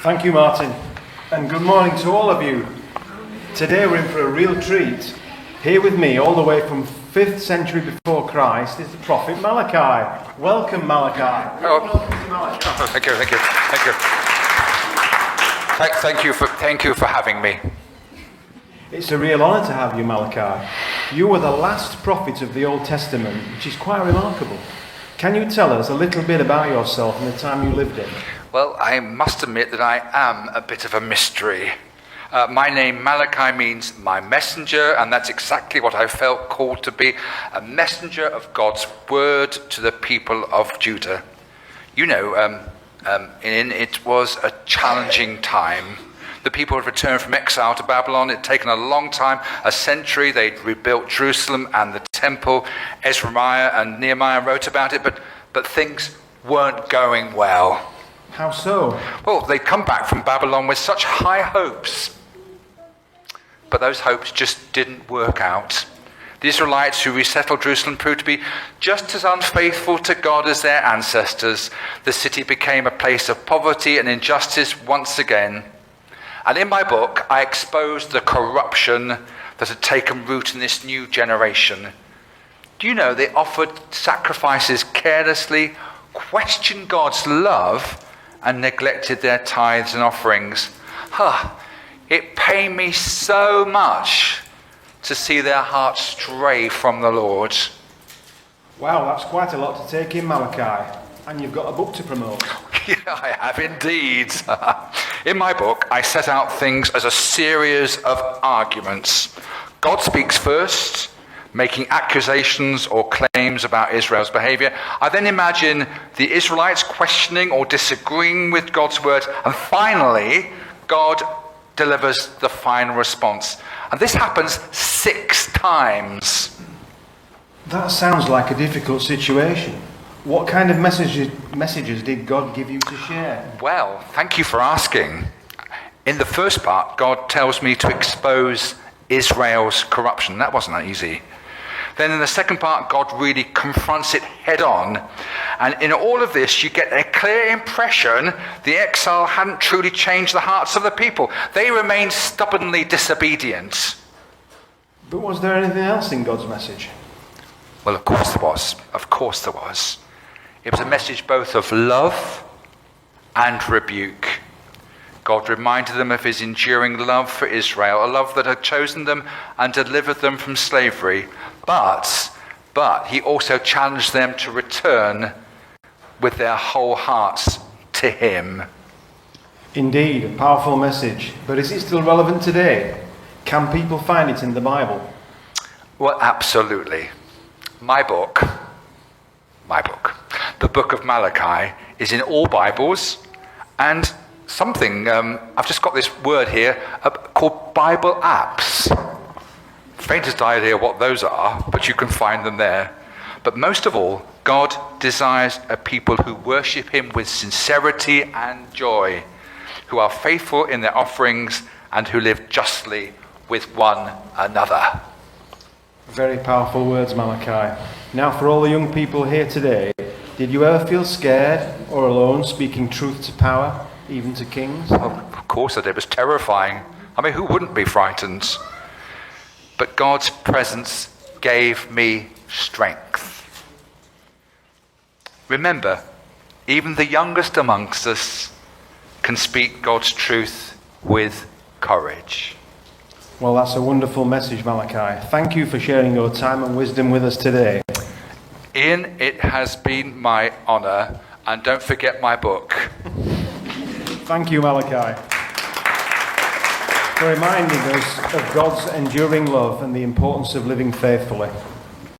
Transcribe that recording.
Thank you, Martin, and good morning to all of you. Today we're in for a real treat. Here with me, all the way from 5th century before Christ, is the prophet Malachi. Welcome, Malachi. Oh. Welcome to Malachi. Thank you for having me. It's a real honour to have you, Malachi. You were the last prophet of the Old Testament, which is quite remarkable. Can you tell us a little bit about yourself and the time you lived in? Well, I must admit that I am a bit of a mystery. My name, Malachi, means my messenger, and that's exactly what I felt called to be, a messenger of God's word to the people of Judah. You know, it was a challenging time. The people had returned from exile to Babylon. It had taken a long time, a century. They'd rebuilt Jerusalem and the temple. Ezra and Nehemiah wrote about it, but things weren't going well. How so? Well, they'd come back from Babylon with such high hopes. But those hopes just didn't work out. The Israelites who resettled Jerusalem proved to be just as unfaithful to God as their ancestors. The city became a place of poverty and injustice once again. And in my book, I exposed the corruption that had taken root in this new generation. Do you know they offered sacrifices carelessly, questioned God's love, and neglected their tithes and offerings? It pained me so much to see their hearts stray from the Lord. Wow, that's quite a lot to take in, Malachi. And you've got a book to promote. Yeah, I have indeed. In my book, I set out things as a series of arguments. God speaks first, making accusations or claims about Israel's behavior. I then imagine the Israelites questioning or disagreeing with God's word. And finally, God delivers the final response. And this happens 6 times. That sounds like a difficult situation. What kind of messages did God give you to share? Well, thank you for asking. In the first part, God tells me to expose Israel's corruption. That wasn't that easy. Then in the second part, God really confronts it head on. And in all of this, you get a clear impression the exile hadn't truly changed the hearts of the people. They remained stubbornly disobedient. But was there anything else in God's message? Well, of course there was. Of course there was. It was a message both of love and rebuke. God reminded them of his enduring love for Israel, a love that had chosen them and delivered them from slavery. But he also challenged them to return with their whole hearts to him. Indeed, a powerful message. But is it still relevant today? Can people find it in the Bible? Well, absolutely. My book, the book of Malachi, is in all Bibles, and something, I've just got this word here, called Bible apps. Faintest idea what those are, but you can find them there. But most of all, God desires a people who worship him with sincerity and joy, who are faithful in their offerings, and who live justly with one another. Very powerful words, Malachi. Now, for all the young people here today, did you ever feel scared or alone speaking truth to power, even to kings? Well, of course I did. It was terrifying. I mean, who wouldn't be frightened? But God's presence gave me strength. Remember, even the youngest amongst us can speak God's truth with courage. Well, that's a wonderful message, Malachi. Thank you for sharing your time and wisdom with us today. Ian, it has been my honour, and don't forget my book. Thank you, Malachi, for reminding us of God's enduring love and the importance of living faithfully.